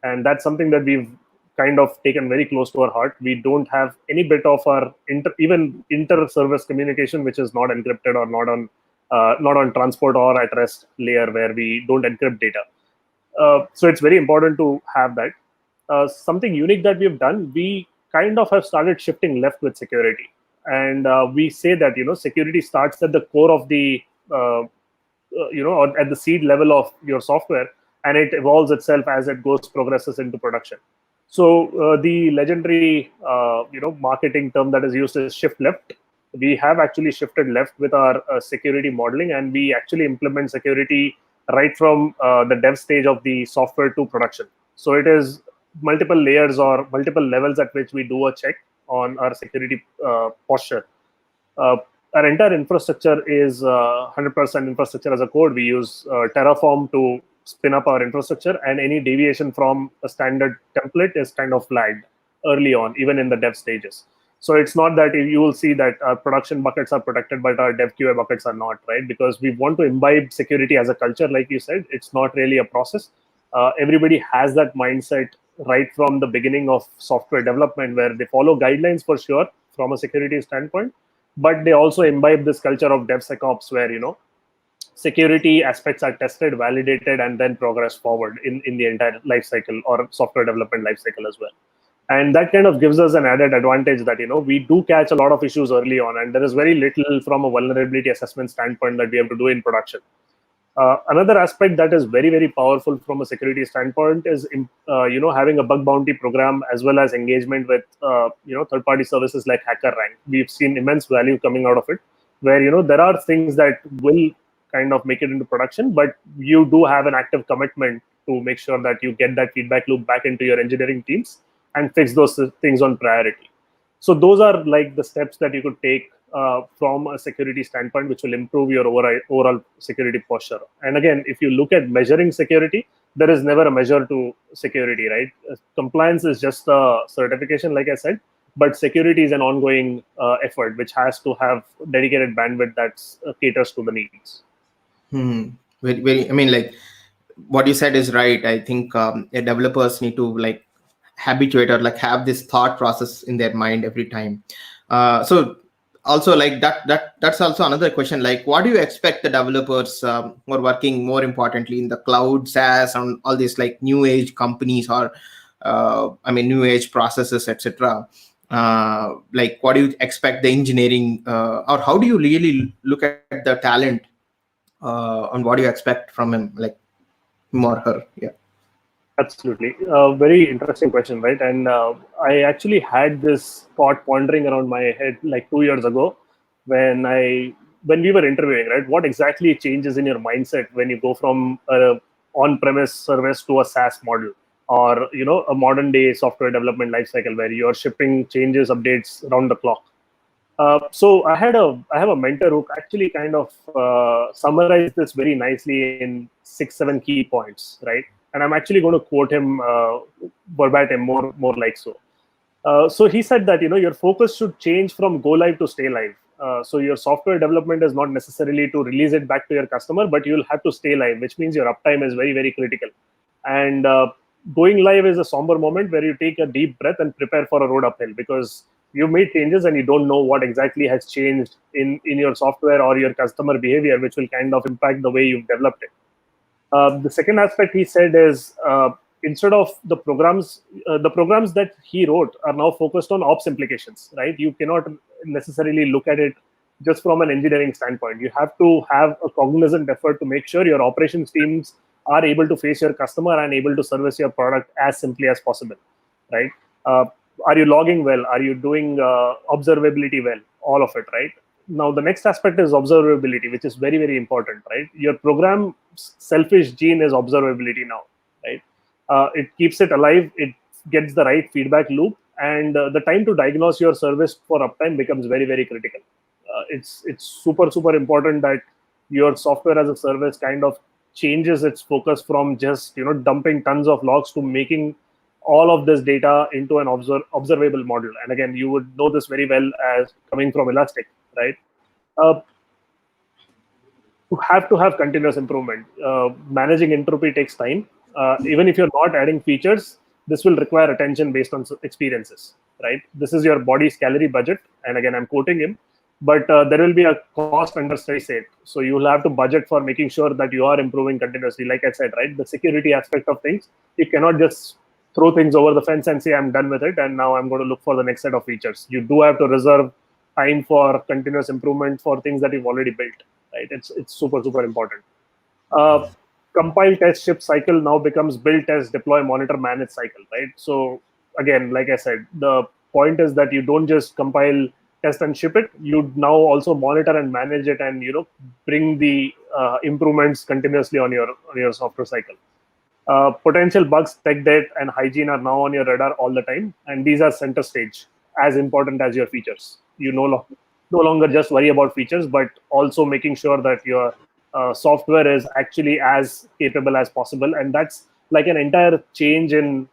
[SPEAKER 2] And that's something that we've kind of taken very close to our heart. We don't have any bit of our even inter-service communication which is not encrypted, or not on transport or at rest layer where we don't encrypt data. So it's very important to have that. Something unique that we've done, we kind of have started shifting left with security. and we say that security starts at the core of the or at the seed level of your software, and it evolves itself as it progresses into production. So the legendary marketing term that is used is shift left. We have actually shifted left with our security modeling, and we actually implement security right from the dev stage of the software to production. So it is multiple layers or multiple levels at which we do a check on our security posture. uh, our entire infrastructure is 100% infrastructure as a code. We use Terraform to spin up our infrastructure, and any deviation from a standard template is kind of flagged early on, even in the dev stages. So it's not that you will see that our production buckets are protected, but our dev QA buckets are not, right? Because we want to imbibe security as a culture, like you said. It's not really a process. Everybody has that mindset right from the beginning of software development, where they follow guidelines for sure from a security standpoint, but they also imbibe this culture of DevSecOps, where security aspects are tested, validated, and then progress forward in the entire life cycle or software development life cycle as well. And that kind of gives us an added advantage that we do catch a lot of issues early on, and there is very little from a vulnerability assessment standpoint that we have to do in production. Another aspect that is very, very powerful from a security standpoint is having a bug bounty program, as well as engagement with third-party services like HackerRank. We've seen immense value coming out of it, where there are things that will kind of make it into production, but you do have an active commitment to make sure that you get that feedback loop back into your engineering teams and fix those things on priority. So those are like the steps that you could take from a security standpoint, which will improve your overall security posture. And again, if you look at measuring security, there is never a measure to security, right? Compliance is just a certification, like I said, but security is an ongoing effort, which has to have dedicated bandwidth that caters to the needs.
[SPEAKER 1] Very, very, I mean, like what you said is right. I think developers need to like habituate or like have this thought process in their mind every time. So also like that's also another question, like what do you expect the developers who are working more importantly in the cloud, SaaS, and all these like new age companies, or new age processes, etc. Like what do you expect the engineering or how do you really look at the talent and what do you expect from him, like him or her? Yeah.
[SPEAKER 2] Absolutely. Very interesting question, right? And I actually had this thought pondering around my head like 2 years ago when we were interviewing, right? What exactly changes in your mindset when you go from a on-premise service to a SaaS model, or a modern day software development lifecycle where you're shipping changes, updates around the clock? So I have a mentor who actually kind of summarized this very nicely in 6-7 key points, right? And I'm actually going to quote him verbatim, more like so. So he said that your focus should change from go live to stay live. So your software development is not necessarily to release it back to your customer, but you'll have to stay live, which means your uptime is very, very critical. And going live is a somber moment where you take a deep breath and prepare for a road uphill, because you made changes and you don't know what exactly has changed in your software or your customer behavior, which will kind of impact the way you've developed it. The second aspect he said is instead of the programs that he wrote are now focused on ops implications, right? You cannot necessarily look at it just from an engineering standpoint. You have to have a cognizant effort to make sure your operations teams are able to face your customer and able to service your product as simply as possible, right? Are you logging well? Are you doing observability well? All of it, right? Now, the next aspect is observability, which is very, very important, right? Your program selfish gene is observability now, right? It keeps it alive. It gets the right feedback loop, and the time to diagnose your service for uptime becomes very, very critical. It's super, super important that your software as a service kind of changes its focus from just dumping tons of logs to making all of this data into an observable model. And again, you would know this very well as coming from Elastic, right? You have to have continuous improvement. Managing entropy takes time. Even if you're not adding features, this will require attention based on experiences, right? This is your body's calorie budget. And again, I'm quoting him, but there will be a cost under steady state. So you will have to budget for making sure that you are improving continuously. Like I said, right, the security aspect of things, you cannot just throw things over the fence and say, I'm done with it, and now I'm going to look for the next set of features. You do have to reserve time for continuous improvement for things that you've already built, right? It's super, super important. uh, Compile, test, ship cycle now becomes build, test, deploy, monitor, manage cycle, right? So again, like I said, the point is that you don't just compile, test, and ship it. You now also monitor and manage it, and bring the improvements continuously on your software cycle. Potential bugs, tech debt, and hygiene are now on your radar all the time, and these are center stage, as important as your features. You no longer just worry about features, but also making sure that your software is actually as capable as possible, and that's like an entire change in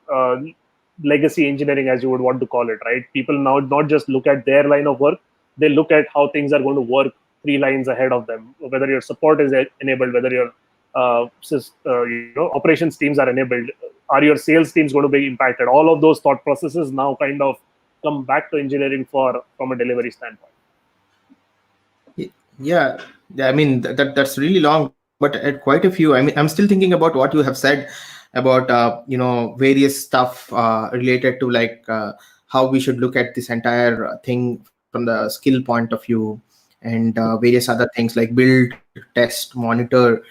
[SPEAKER 2] legacy engineering, as you would want to call it, right? People now not just look at their line of work; they look at how things are going to work 3 lines ahead of them. Whether your support is enabled, whether your operations teams are enabled, are your sales teams going to be impacted? All of those thought processes now kind of come back to engineering from a delivery standpoint.
[SPEAKER 1] Yeah, yeah, I mean that's really long, but at quite a few. I mean, I'm still thinking about what you have said about various stuff related to like how we should look at this entire thing from the skill point of view, and various other things like build, test, monitor,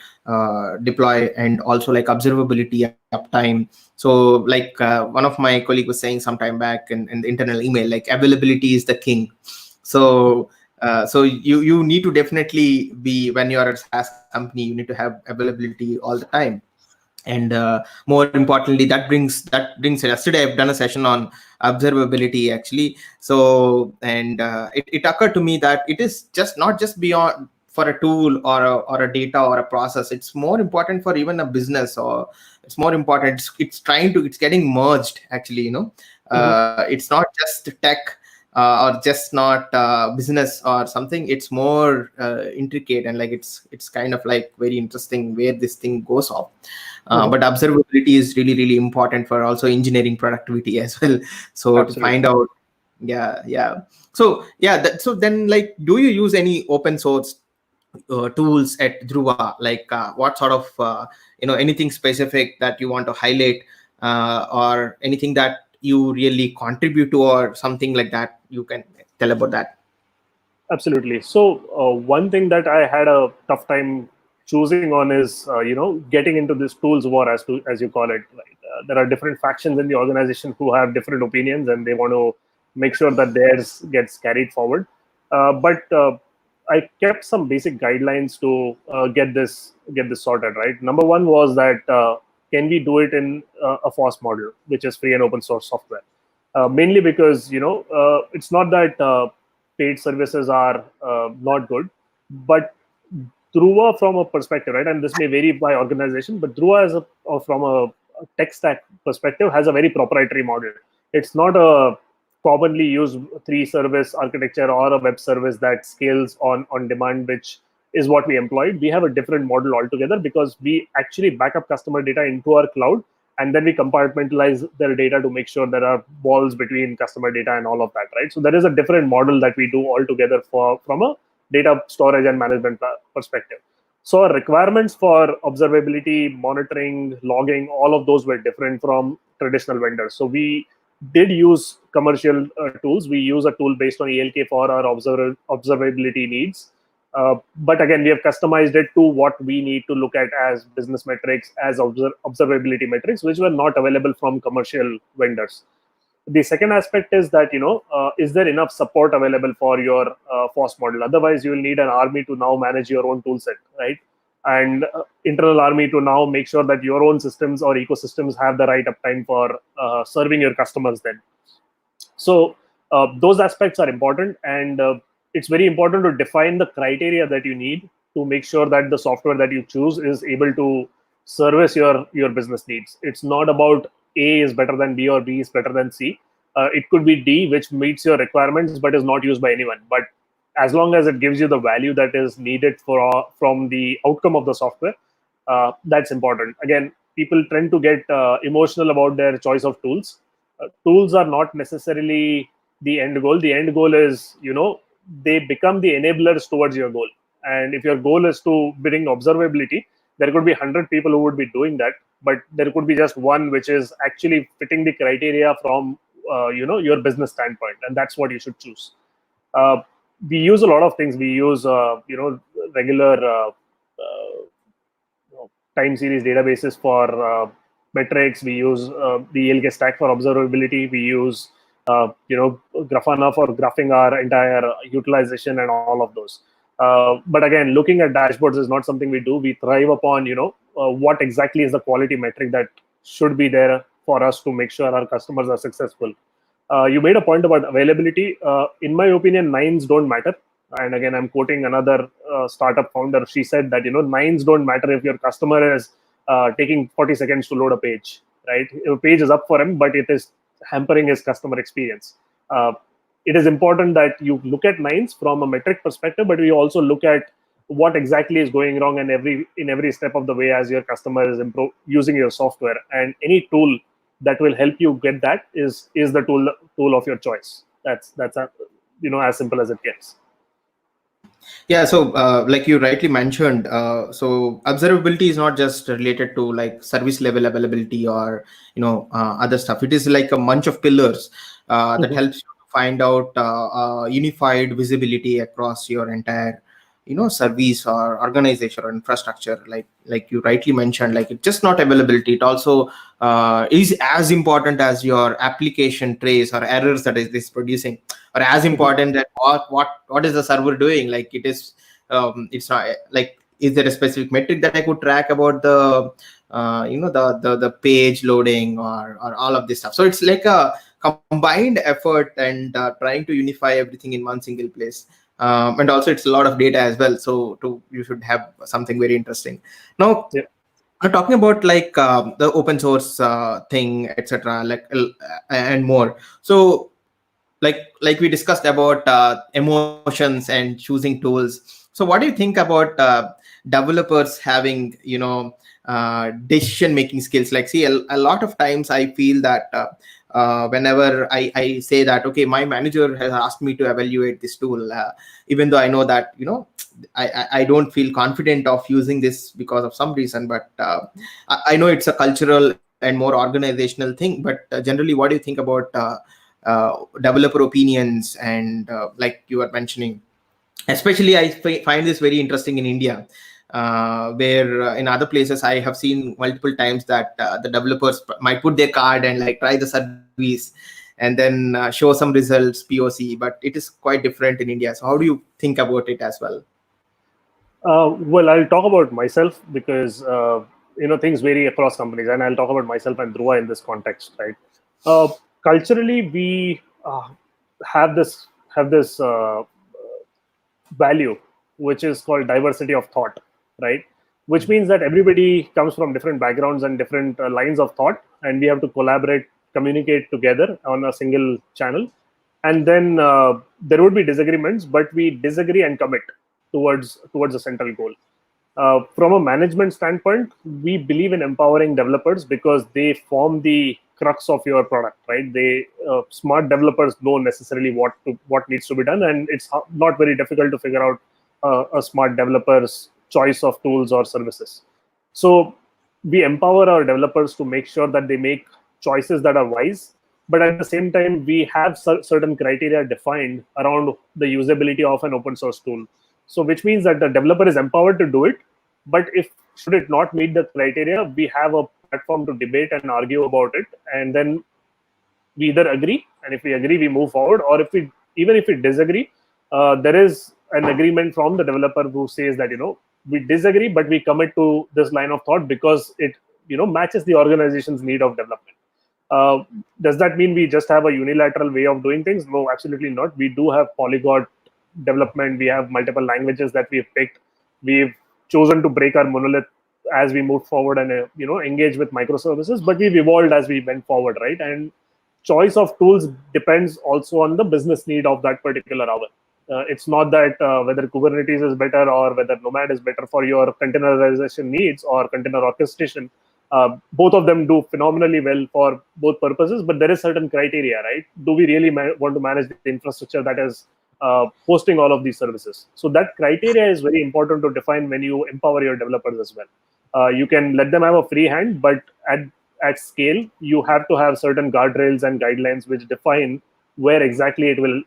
[SPEAKER 1] deploy, and also like observability, uptime. So like one of my colleague was saying some time back in the internal email, like availability is the king. So you need to definitely be, when you are a SaaS company, you need to have availability all the time. And more importantly, that brings yesterday I've done a session on observability actually. So and it occurred to me that it is just not just beyond for a tool or a data or a process. It's more important for even a business, or it's more important, it's getting merged actually, it's not just tech, or just not business or something. It's more intricate, and like it's kind of like very interesting where this thing goes off. But observability is really, really important for also engineering productivity as well. So
[SPEAKER 2] Absolutely.
[SPEAKER 1] to find out, yeah. So yeah, so then like, do you use any open source tools at Druva? Like what sort of anything specific that you want to highlight, or anything that you really contribute to, or something like that you can tell about that?
[SPEAKER 2] Absolutely. So one thing that I had a tough time choosing on is getting into this tools war, as you call it. Right? There are different factions in the organization who have different opinions, and they want to make sure that theirs gets carried forward. But I kept some basic guidelines to get this sorted. Right. Number one was that can we do it in a FOSS model, which is free and open source software. Mainly because it's not that paid services are not good, but Druva from a perspective, right? And this may vary by organization, but Druva from a tech stack perspective has a very proprietary model. It's not a commonly used 3 service architecture or a web service that scales on demand, which is what we employed. We have a different model altogether because we actually back up customer data into our cloud, and then we compartmentalize their data to make sure there are walls between customer data and all of that, right? So there is a different model that we do altogether from a data storage and management perspective. So our requirements for observability, monitoring, logging, all of those were different from traditional vendors. So we did use commercial tools. We use a tool based on ELK for our observability needs. But again, we have customized it to what we need to look at as business metrics, as observability metrics, which were not available from commercial vendors. The second aspect is that is there enough support available for your FOSS model? Otherwise, you will need an army to now manage your own tool set, right? And internal army to now make sure that your own systems or ecosystems have the right uptime for serving your customers then. So those aspects are important, and it's very important to define the criteria that you need to make sure that the software that you choose is able to service your business needs. It's not about A is better than B or B is better than C. It could be D, which meets your requirements but is not used by anyone. But as long as it gives you the value that is needed from the outcome of the software, that's important. Again, people tend to get emotional about their choice of tools. Tools are not necessarily the end goal. The end goal is, they become the enablers towards your goal. And if your goal is to bring observability, there could be 100 people who would be doing that, but there could be just one which is actually fitting the criteria from your business standpoint, and that's what you should choose. we use a lot of things. We use regular time series databases for metrics. We use the ELK stack for observability. We use Grafana for graphing our entire utilization and all of those. But again, looking at dashboards is not something we do. We thrive upon what exactly is the quality metric that should be there for us to make sure our customers are successful. You made a point about availability. In my opinion, nines don't matter. And again, I'm quoting another startup founder. She said that nines don't matter if your customer is taking 40 seconds to load a page, right? A page is up for him, but it is hampering his customer experience. It is important that you look at nines from a metric perspective, but we also look at what exactly is going wrong in every step of the way as your customer is using your software. And any tool that will help you get that is the tool of your choice. That's as simple as it gets.
[SPEAKER 1] Yeah, so like you rightly mentioned, so observability is not just related to like service level availability or other stuff. It is like a bunch of pillars that helps you to find out unified visibility across your entire service or organization or infrastructure. Like you rightly mentioned, like it's just not availability, it also is as important as your application trace or errors that is producing, or as important that what is the server doing. Like it is it's not like, is there a specific metric that I could track about the the page loading or all of this stuff. So it's like a combined effort and trying to unify everything in one single place. And also it's a lot of data as well, so you should have something very interesting. Now,
[SPEAKER 2] yeah.
[SPEAKER 1] talking about like the open source thing, etc., like and more. So like we discussed about emotions and choosing tools. So what do you think about developers having decision making skills? Like, see, a lot of times I feel that whenever I say that, okay, my manager has asked me to evaluate this tool, even though I know that I don't feel confident of using this because of some reason, but I know it's a cultural and more organizational thing. But generally, what do you think about developer opinions and like you were mentioning? Especially I find this very interesting in India, where in other places I have seen multiple times that the developers might put their card and like try the service and then show some results, POC, but it is quite different in India. So how do you think about it as well?
[SPEAKER 2] Well, I'll talk about myself because things vary across companies, and I'll talk about myself and Druva in this context, right? Culturally, we have this value, which is called diversity of thought, right? Which means that everybody comes from different backgrounds and different lines of thought, and we have to collaborate, communicate together on a single channel. And then there would be disagreements, but we disagree and commit towards a central goal. From a management standpoint, we believe in empowering developers because they form the crux of your product, right? They smart developers know necessarily what needs to be done, and it's not very difficult to figure out a smart developer's choice of tools or services. So we empower our developers to make sure that they make choices that are wise, but at the same time, we have certain criteria defined around the usability of an open source tool. So which means that the developer is empowered to do it, but if should it not meet the criteria, we have a platform to debate and argue about it, and then we either agree, and if we agree, we move forward, or even if we disagree, there is an agreement from the developer who says that we disagree, but we commit to this line of thought because it matches the organization's need of development. Does that mean we just have a unilateral way of doing things? No, absolutely not. We do have polyglot development. We have multiple languages that we've picked. We've chosen to break our monolith as we move forward and engage with microservices, but we've evolved as we went forward, right? And choice of tools depends also on the business need of that particular hour. It's not that whether Kubernetes is better or whether Nomad is better for your containerization needs or container orchestration. Both of them do phenomenally well for both purposes, but there is certain criteria, right? Do we really want to manage the infrastructure that is hosting all of these services? So that criteria is very important to define when you empower your developers as well. You can let them have a free hand, but at scale, you have to have certain guardrails and guidelines which define where exactly it will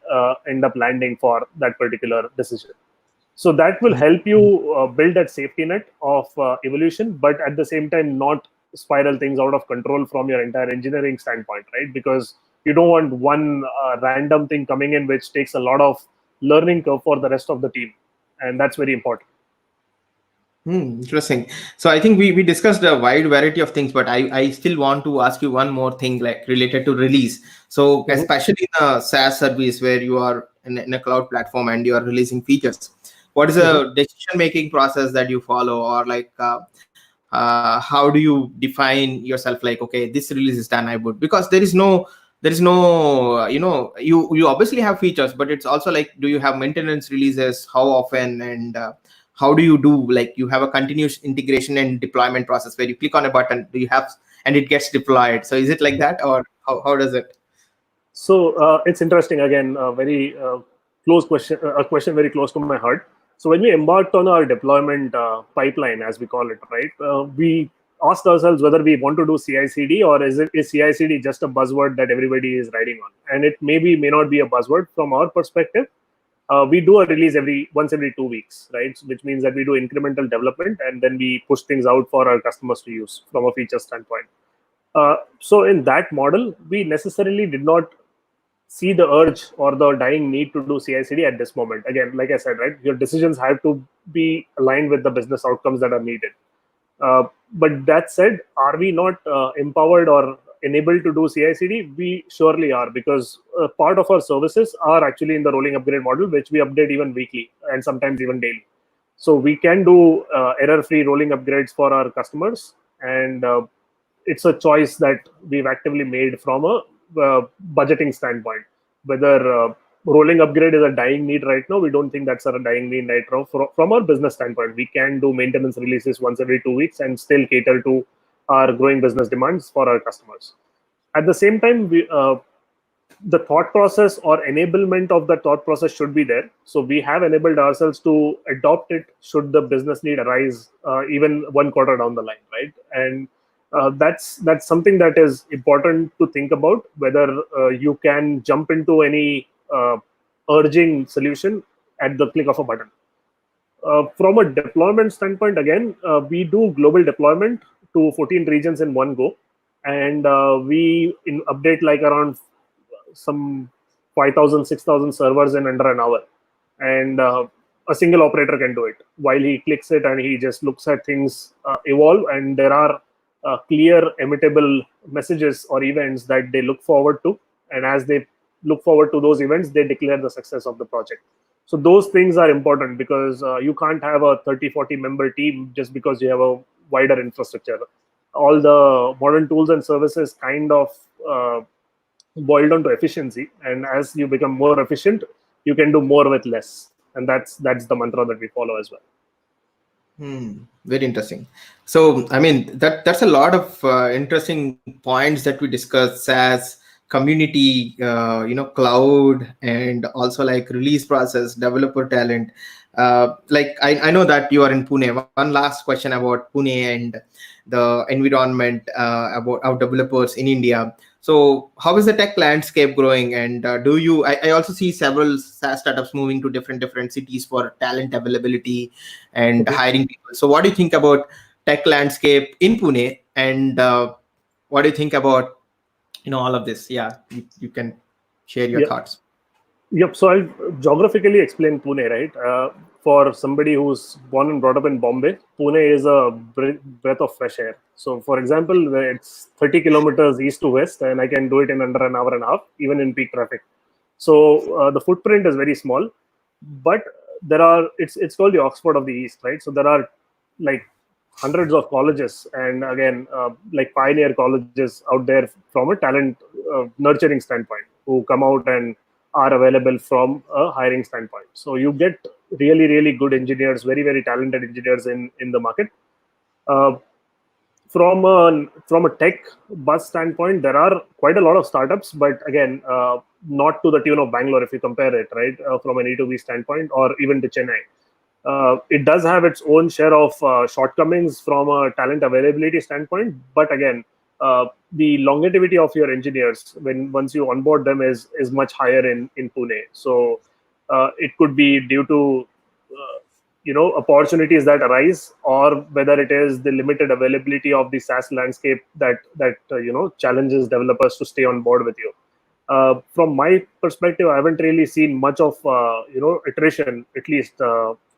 [SPEAKER 2] end up landing for that particular decision. So that will help you build that safety net of evolution, but at the same time not spiral things out of control from your entire engineering standpoint, right? Because you don't want one random thing coming in which takes a lot of learning curve for the rest of the team, and that's very important.
[SPEAKER 1] Interesting. So I think we discussed a wide variety of things, but I still want to ask you one more thing like related to release. So
[SPEAKER 2] Mhm.
[SPEAKER 1] especially in a SaaS service where you are in a cloud platform and you are releasing features, what is
[SPEAKER 2] Mhm.
[SPEAKER 1] the decision making process that you follow, or like how do you define yourself like, okay, this release is done, I would, because there is no you obviously have features, but it's also like, do you have maintenance releases, how often, and how do you do, like, you have a continuous integration and deployment process where you click on a button, do you have, and it gets deployed? So is it like that, or how does it?
[SPEAKER 2] So it's interesting. Again, a very close question, a question very close to my heart. So when we embarked on our deployment pipeline, as we call it, right, we asked ourselves whether we want to do CI/CD, or is CI/CD just a buzzword that everybody is riding on? And it may not be a buzzword from our perspective. We do a release once every 2 weeks, right? Which means that we do incremental development and then we push things out for our customers to use from a feature standpoint. So in that model, we necessarily did not see the urge or the dying need to do CI/CD at this moment. Again, like I said, right, your decisions have to be aligned with the business outcomes that are needed. But that said, are we not empowered or enabled to do CI/CD? We surely are, because part of our services are actually in the rolling upgrade model, which we update even weekly and sometimes even daily. So we can do error-free rolling upgrades for our customers, and it's a choice that we've actively made from a budgeting standpoint. Whether rolling upgrade is a dying need right now, we don't think that's a dying need right now. From our business standpoint, we can do maintenance releases once every 2 weeks and still cater to our growing business demands for our customers. At the same time, the thought process or enablement of the thought process should be there. So we have enabled ourselves to adopt it should the business need arise, even 1 quarter down the line, right? And that's something that is important to think about, whether you can jump into any urging solution at the click of a button. From a deployment standpoint, again, we do global deployment to 14 regions in one go, and we update like around some 5,000, 6,000 servers in under an hour. And a single operator can do it. While he clicks it and he just looks at things evolve, and there are clear, immutable messages or events that they look forward to. And as they look forward to those events, they declare the success of the project. So those things are important, because you can't have a 30, 40 member team just because you have a wider infrastructure. All the modern tools and services kind of boiled down to efficiency, and as you become more efficient, you can do more with less, and that's the mantra that we follow as well.
[SPEAKER 1] Very interesting. So, I mean, that's a lot of interesting points that we discussed: SaaS, community, cloud, and also like release process, developer talent. Like I know that you are in Pune. One last question about Pune and the environment, about our developers in India. So how is the tech landscape growing? And do you? I also see several SaaS startups moving to different cities for talent availability and
[SPEAKER 2] Mhm.
[SPEAKER 1] hiring people. So what do you think about tech landscape in Pune? And what do you think about all of this? Yeah, you can share your
[SPEAKER 2] Yeah.
[SPEAKER 1] thoughts.
[SPEAKER 2] Yep. So I'll geographically explain Pune, right? For somebody who's born and brought up in Bombay, Pune is a breath of fresh air. So, for example, it's 30 kilometers east to west, and I can do it in under an hour and a half, even in peak traffic. So the footprint is very small, but it's called the Oxford of the East, right? So there are like hundreds of colleges, and again, like pioneer colleges out there from a talent nurturing standpoint, who come out and are available from a hiring standpoint. So you get really, really good engineers, very, very talented engineers in the market. Uh, from a tech buzz standpoint, there are quite a lot of startups, but again, not to the tune of Bangalore if you compare it, right? From an E2B standpoint, or even to Chennai. It does have its own share of shortcomings from a talent availability standpoint, but again, the longevity of your engineers once you onboard them is much higher in Pune. So it could be due to opportunities that arise, or whether it is the limited availability of the SaaS landscape that challenges developers to stay on board with you. From my perspective, I haven't really seen much of attrition, at least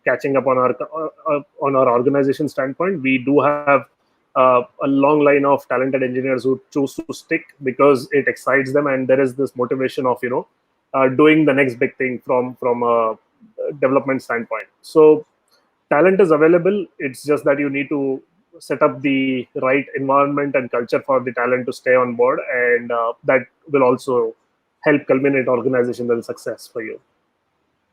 [SPEAKER 2] catching up on our organization standpoint. We do have a long line of talented engineers who choose to stick because it excites them, and there is this motivation of doing the next big thing from a development standpoint. So talent is available. It's just that you need to set up the right environment and culture for the talent to stay on board, and that will also help culminate organizational success for you.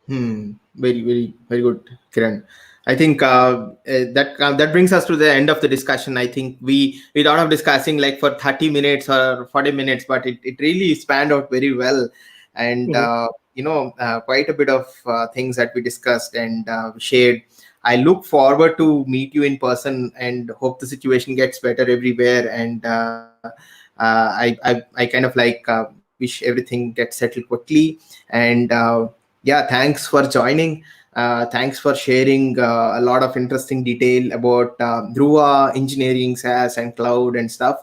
[SPEAKER 1] Very, very, very good, Kiran. I think that brings us to the end of the discussion. I think we thought of discussing like for 30 minutes or 40 minutes, but it really spanned out very well, and quite a bit of things that we discussed and shared. I look forward to meet you in person and hope the situation gets better everywhere. And I kind of like wish everything gets settled quickly. And yeah, thanks for joining. Thanks for sharing a lot of interesting detail about Druva, engineering, SaaS, and cloud and stuff.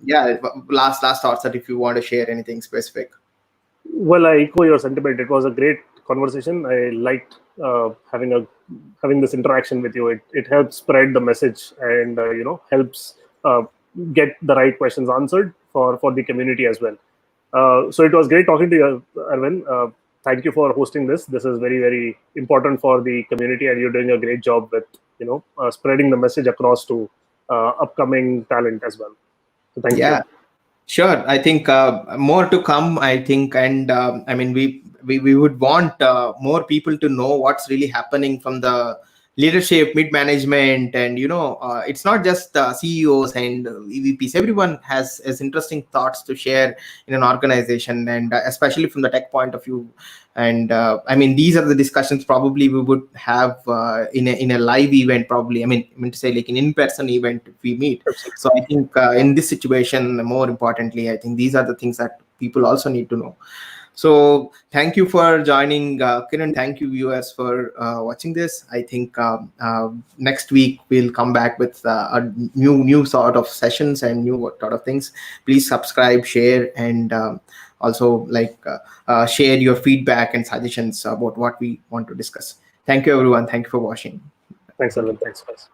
[SPEAKER 1] Yeah, last thoughts that if you want to share anything specific.
[SPEAKER 2] Well, I echo your sentiment. It was a great conversation. I liked having this interaction with you. It helps spread the message, and helps get the right questions answered for the community as well. So it was great talking to you, Arvind. Thank you for hosting this. This is very, very important for the community, and you're doing a great job with spreading the message across to upcoming talent as well. So thank you.
[SPEAKER 1] Sure. I think more to come, I think. And I mean, we would want more people to know what's really happening from the leadership, mid management, and it's not just CEOs and EVPs. Everyone has interesting thoughts to share in an organization, and especially from the tech point of view. And I mean, these are the discussions probably we would have in a live event. Probably, I mean to say like an in-person event if we meet. So I think in this situation, more importantly, I think these are the things that people also need to know. So thank you for joining, Kiran. Thank you, viewers, for watching this. I think next week we'll come back with a new sort of sessions and new sort of things. Please subscribe, share, and also share your feedback and suggestions about what we want to discuss. Thank you, everyone. Thank you for watching.
[SPEAKER 2] Thanks, Arvind. Thanks, guys.